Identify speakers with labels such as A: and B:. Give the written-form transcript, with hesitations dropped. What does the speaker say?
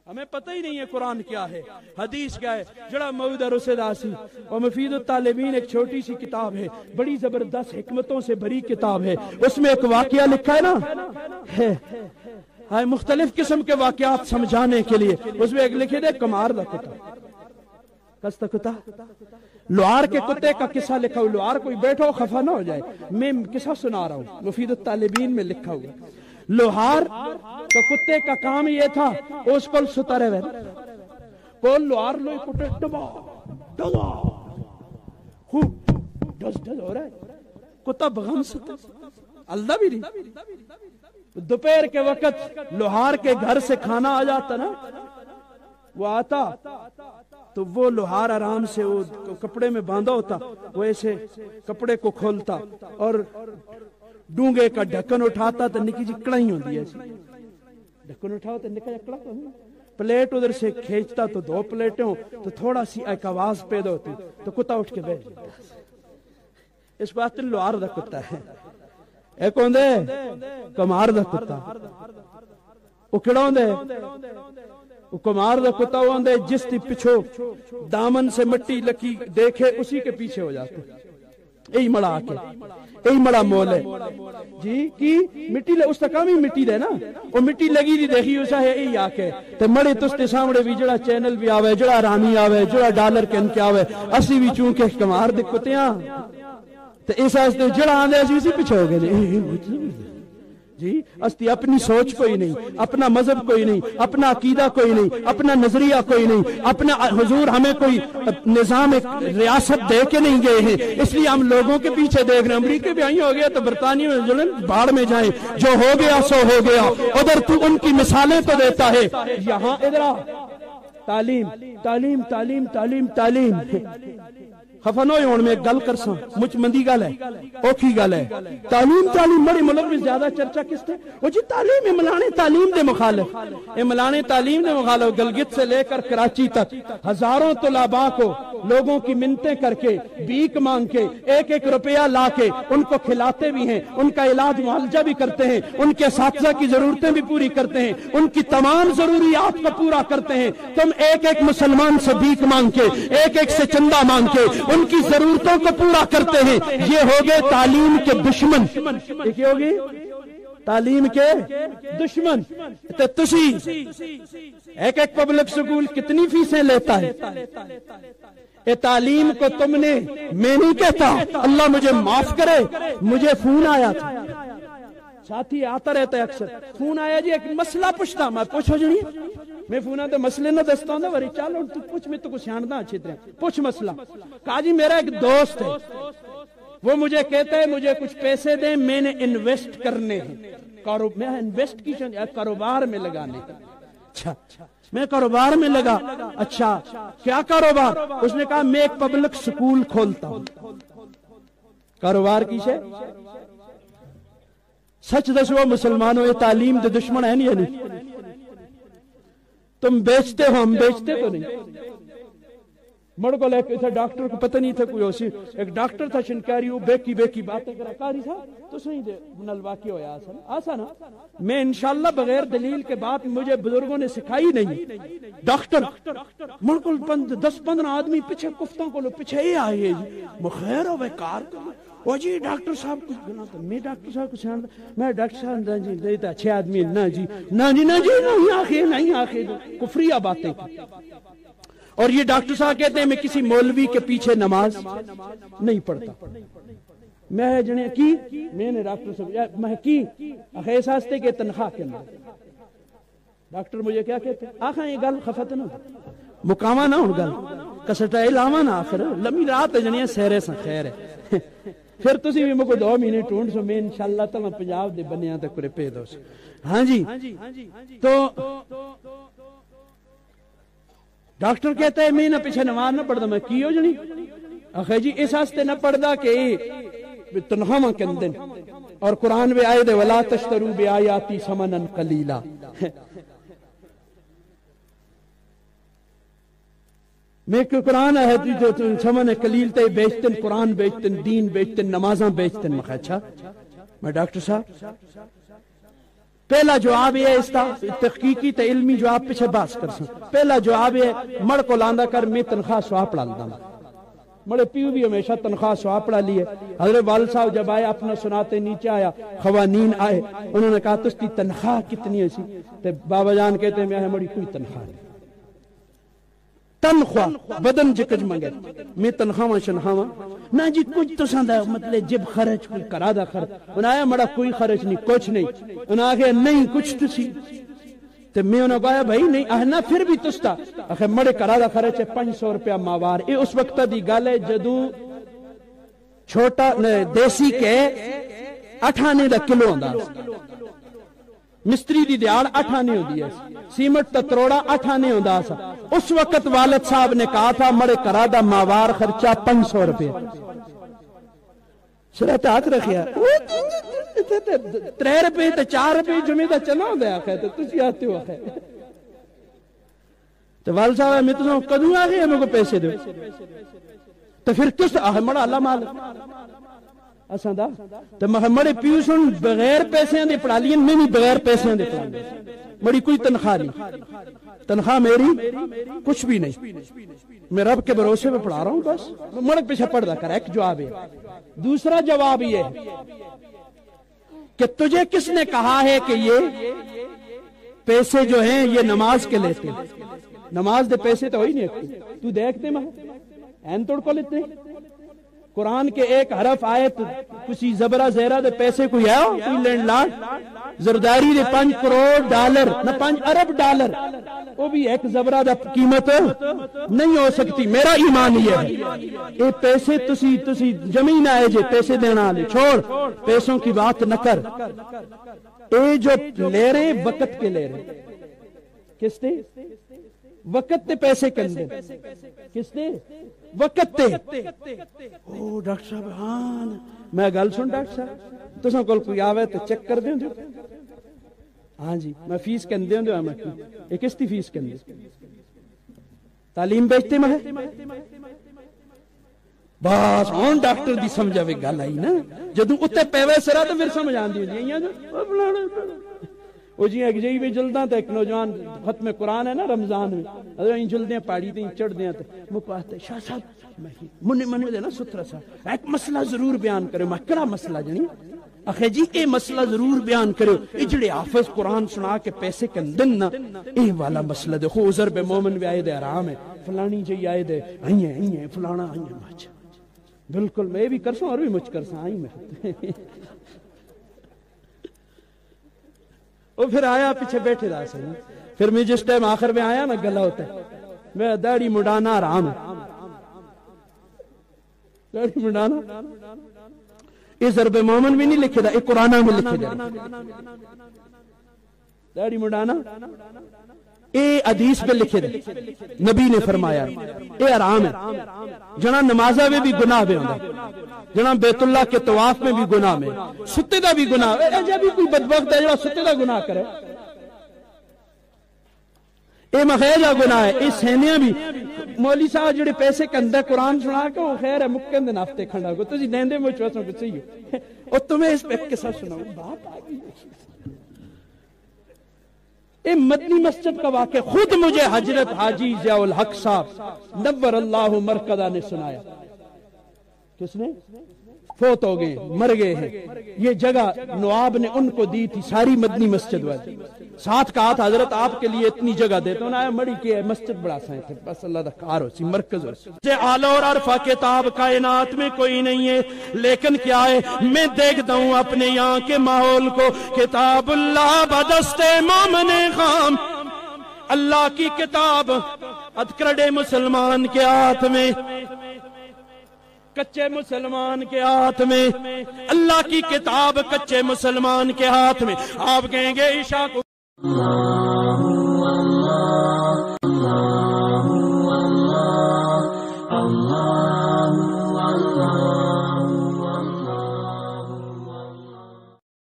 A: ہمیں پتہ ہی نہیں ہے قرآن کیا ہے، حدیث کیا ہے. جڑا موجودہ رسیداسی اور مفید الطالبین ایک چھوٹی سی کتاب ہے، بڑی زبردست حکمتوں سے بھری کتاب ہے. اس میں ایک واقعہ لکھا ہے نا، ہے مختلف قسم کے واقعات سمجھانے کے لیے. اس میں ایک لکھے دے کمار دا کتا، کس دا کتا، لوہار کے کتے کا قصہ لکھا ہوا. لوہار کوئی بیٹھو خفا نہ ہو جائے، میں قصہ سنا رہا ہوں، مفید الطالبین میں لکھا ہوا. لوہار تو کتے کا کام یہ تھا، اس کو ستارے وے کول لوہار لوئی کٹے ڈبا ڈبا خوب ڈز ڈز ہو رہا ہے. کتا بغم ستا اللہ بھی نہیں. دوپہر کے وقت لوہار کے گھر سے کھانا آ جاتا نا، وہ آتا تو وہ لوہار آرام سے وہ کپڑے میں باندھا ہوتا، وہ ایسے کپڑے کو کھولتا اور ڈونگے کا ڈھکن اٹھاتا تو نکی جی کڑائی ہوتی ہے، ڈھکن اٹھاؤ تو نکا جی کڑا، پلیٹ ادھر سے کھینچتا تو 2 پلیٹیں ہوں تو تھوڑا سی ایک آواز پیدا ہوتی تو کتا اٹھ کے بیٹھ جاتا. اس بات لوہار دا کتا ہے. ایک ہوندے کمار دا کتا، وہ کیڑا ہوندے وہ کمار دا کتا ہوندے جس دی پچھو دامن سے مٹی لکی دیکھے اسی کے پیچھے ہو جاتے. یہی مڑا آکے یہی مڑا مول ہے جی کی مٹی اس تک ہی مٹی دے نا، وہ مٹی لگی دی دیکھی اسا ہے یہی آکے تے مڑے تستے سامنے بھی جڑا چینل بھی آوے، جڑا رانی آوے، جڑا ڈالر کن کے آوے، اسی بھی چونکہ کمار دے کتیاں تے اس واسطے جڑا آندے اسی پیچھے ہو گئے جی. استی اپنی سوچ کوئی نہیں، اپنا مذہب کوئی نہیں، اپنا عقیدہ کوئی نہیں، اپنا نظریہ کوئی نہیں، اپنا حضور ہمیں کوئی نظام ریاست دے کے نہیں گئے ہیں، اس لیے ہم لوگوں کے پیچھے دیکھ رہے ہیں. امریکہ بھی آئی ہو گیا تو برطانیہ میں جو باڑ میں جائیں، جو ہو گیا سو ہو گیا. ادھر تو ان کی مثالیں تو دیتا ہے، یہاں ادھر تعلیم تعلیم تعلیم تعلیم تعلیم. خفنوئی ہون میں گل کرساں مجھ مندی گل ہے، اوکھی گل ہے. تعلیم تعلیم بڑی ملک میں زیادہ چرچا کس تھے؟ وہ جی تعلیم املانے تعلیم دے مخالف، املانے تعلیم دے مخالف. گلگت سے لے کر کراچی تک ہزاروں طلباء کو لوگوں کی منتیں کر کے بھیک مانگ کے 1-1 روپیہ لا کے ان کو کھلاتے بھی ہیں، ان کا علاج معالجہ بھی کرتے ہیں، ان کے اساتذہ کی ضرورتیں بھی پوری کرتے ہیں، ان کی تمام ضروریات کو پورا کرتے ہیں. تم 1-1 مسلمان سے بھیک مانگ کے 1-1 سے چندہ مانگ کے ان کی ضرورتوں کو پورا کرتے ہیں. یہ ہو گئے تعلیم کے دشمن. یہ کیا ہوگی؟ تعلیم کے دشمن. تو تسی 1-1 پبلک سکول کتنی فیسیں لیتا ہے؟ اے تعلیم کو تم نے، میں نہیں کہتا، اللہ مجھے معاف کرے، مجھے فون آیا تھا، ساتھی آتا رہتا ہے اکثر، فون آیا جی ایک مسئلہ پوچھتا، میں پوچھو جنی میں فونا دے مسئلے نہ دستا ہوں وری چالو تو پوچھ، میں تو کو سیاندہ اچھی طرح پوچھ مسئلہ. کہا جی میرا ایک دوست ہے، وہ مجھے کہتا ہے مجھے کچھ پیسے دیں، میں نے انویسٹ کرنے ہیں، میں انویسٹ کی کاروبار میں لگانے. اچھا میں کاروبار میں لگا. اچھا کیا کاروبار؟ اس نے کہا میں ایک پبلک سکول کھولتا ہوں. کاروبار کی شے سچ دسو مسلمانوں، یہ تعلیم دے دشمن ہے نہیں؟ تم بیچتے ہو، ہم بیچتے تو نہیں. مڑ کو لے کے ڈاکٹر کو پتہ نہیں تھا کوئی اسی ایک ڈاکٹر تھا شنکاری، وہ بیکی باتیں کرا کاری تھا تو صحیح دے نل واقع ہویا آسا نا. میں انشاءاللہ بغیر دلیل کے بات مجھے بزرگوں نے سکھائی نہیں. ڈاکٹر مڑ کو 10-15 آدمی پیچھے کفتوں کو لو پیچھے ہی آئے جی مخیر ہو کار وہ جی ڈاکٹر صاحب کچھ بنا تو میں ڈاکٹر صاحب کو سیاں میں ڈاکٹر صاحب جی دیتا اچھے آدمی نہ جی نہ جی نہ جی نہیں آخر کفریہ باتیں. اور یہ ڈاکٹر صاحب کہتے ہیں میں کسی مولوی کے پیچھے نماز نہیں پڑھتا. میں جنے کی میں نے ڈاکٹر صاحب میں کی اخیس آستے کے تنخواہ کے نام ڈاکٹر مجھے کیا کہتے ہیں آخر یہ گل خفت نہ مقامہ نہ ہوں گل کسٹا علاوہ نہ آخر لمبی رات جنیاں سہرے سن خیر ہے. پھر تسی بھی مجھے 2 مہینے ٹونڈ سو میں انشاءاللہ تعالیٰ پنجاب دے بنیاں تک کرے پید ہو سو. ہاں جی تو ڈاکٹر کہتا ہے میں نہ پیچھے نماز نہ پڑھتا. میں کی ہو جنی آخر جی اس واسطے نہ پڑھتا کہ تنہاں کے اندر اور قرآن میں آئے دے ولا تشترو بے آیاتی ثمنا قلیلا. میں کہ قرآن ہے ثمن قلیل تے بیچتن قرآن بیچتن دین بیچتن نمازاں بیچتن. میں اچھا میں ڈاکٹر صاحب پہلا جواب یہ اس کا تحقیقی تے علمی جواب پیچھے باس کر سن. پہلا جواب یہ مڑ کو لاندا کر میں تنخواہ سوا پڑھا لدا. مڑے پیو بھی ہمیشہ تنخواہ سوا پڑھا لیے. حضرت والد صاحب جب آئے اپنا سناتے نیچے آیا, خوانین آئے, انہوں نے کہا تس کی تنخواہ کتنی ہے سی؟ تے بابا جان کہتے ہیں میں مڑی کوئی تنخواہ نہیں. تنخواہ بدن جکج منگے میں تنخواہ شنخواہ نہ جی کچھ تو ساندا مطلب جب خرچ کوئی کرا دا خرچ. انہاں آیا مڑا کوئی خرچ نہیں, کچھ نہیں. انہاں آگے نہیں کچھ تو سی. تو میں انہوں نے کہا بھائی نہیں اہنا پھر بھی تستا آخر مڑے کرا دا خرچ ہے 500 روپیہ ماوار. یہ اس وقت دی گل ہے جدو چھوٹا دیسی کے 8 آنے دا کلو ہوندا, مستری دی دیار 8 آنے ہوندی ہے, سیمنٹ تا تروڑا 8 آنے ہوندا سا. اس وقت والد صاحب نے کہا تھا مڑے کرا دا ماوار خرچہ 500 روپے. سرات ہاتھ رکھیا 3 روپے تے 4 روپے جمعے دا چلا ہوندا ہے آخر. تے تسی آتے ہو آخر تو والد صاحب میں تو کدوں آ گئے میرے کو پیسے دو. تو پھر کس مڑا اللہ مال اساں دا تے مڑے پیو سن بغیر پیسے دے پڑھا لین, میں بھی بغیر پیسے دے پڑھا لین. مڑی کوئی تنخواہ نہیں, تنخواہ میری کچھ بھی نہیں, میں رب کے بھروسے پہ پڑھا رہا ہوں بس. مڑک پیچھے پڑھ دا کر. ایک جواب ہے. دوسرا جواب یہ کہ تجھے کس نے کہا ہے کہ یہ پیسے جو ہیں یہ نماز کے لیتے ہیں؟ نماز دے پیسے تو ہوئی نہیں. تو دیکھتے میں این توڑ کو لیتے قرآن کے ایک حرف آیت کسی زبرہ زہرہ دے پیسے کوئی ہے کوئی لینڈ لارڈ زرداری دے 5 کروڑ ڈالر نہ 5 ارب ڈالر وہ بھی ایک زبرہ دا قیمت نہیں ہو سکتی. میرا ایمان یہ ہے اے پیسے تسی زمین آئے جے پیسے دینا لے چھوڑ, پیسوں کی بات نہ کر. اے جو لے رہے وقت کے لے رہے, کس تے وقت تے پیسے کندے, کس تے وقت تے. او ڈاکٹر صاحب ہاں میں گل سن ڈاکٹر صاحب تساں کول کوئی آوے تے چیک کر دیندے؟ ہاں جی میں فیس کندے ہوندے میں اے کس دی فیس کندے تعلیم بیچتے میں بس ہن ڈاکٹر دی سمجھاوے گل آئی نا جدوں اوتے پیوے سرا تے پھر سمجھ آندی ہوندی ہے. وہ جی ایک جی بھی جلداں تے ایک نوجوان ختم قرآن ہے نا رمضان میں اگر این جلدیں پاڑی تے چڑھ دیاں تے وہ کہتے شاہ صاحب منی دے نا سترہ صاحب ایک مسئلہ ضرور بیان کرے. میں کڑا مسئلہ جنی اخے جی اے مسئلہ ضرور بیان کرو. اے جڑے حافظ قرآن سنا کے پیسے کندن نا اے والا مسئلہ دے خو عذر بے مومن بھی آئے دے حرام ہے فلانی جی آئے دے آئیں فلانا آئیں مچ بالکل میں بھی کرسوں اور بھی مجھ کرساں آئیں میں. وہ پھر آیا پیچھے بیٹھے رہا سا. پھر میں جس ٹائم آخر میں آیا نا گلا ہوتا ہے میں داڑھی مڈانا حرام ہے. داڑھی مڈانا یہ ضرب مومن بھی نہیں لکھے دا, یہ قرآن میں لکھے دا. داڑھی مڈانا یہ حدیث پہ لکھے دا, نبی نے فرمایا یہ حرام ہے. جنا نمازہ میں بھی گناہ بے ہوندا, جنا بیت اللہ کے طواف میں بھی گناہ میں, ستے دا بھی گناہ. ایجا بھی کوئی بدبخت ہے جڑا ستے دا گناہ کرے اے مخیجہ گناہ ہے. اے سینیاں بھی مولی صاحب جڑے پیسے کندے قرآن سنا کے وہ خیر ہے مکن دے نافتے کھنڈا کو تسی دیندے مجھ واسوں کچھ ہی ہو اور تمہیں اس پہ قصہ سناؤں بات آ گئی. اے مدنی مسجد کا واقعہ خود مجھے حضرت حاجی ضیاء الحق صاحب نور اللہ مرکزہ نے سنایا. کس نے؟ فوت ہو گئے مر گئے ہیں. یہ جگہ نواب نے ان کو دی تھی ساری مدنی مسجد والے. ساتھ کہا تھا حضرت آپ کے لیے اتنی جگہ دیتا ہوں. آیا مڑی کی ہے مسجد بڑا سائیں تھے بس اللہ دا کار ہو سی مرکز ہو سی. اعلی اور عرفہ کتاب کائنات میں کوئی نہیں ہے لیکن کیا ہے میں دیکھتا ہوں اپنے یہاں کے ماحول کو. کتاب اللہ بدست مومن خام, اللہ کی کتاب ادکرڑے مسلمان کے ہاتھ میں, کچے مسلمان کے ہاتھ میں. اللہ کی کتاب کچے مسلمان کے ہاتھ میں. آپ کہیں گے عشاء کو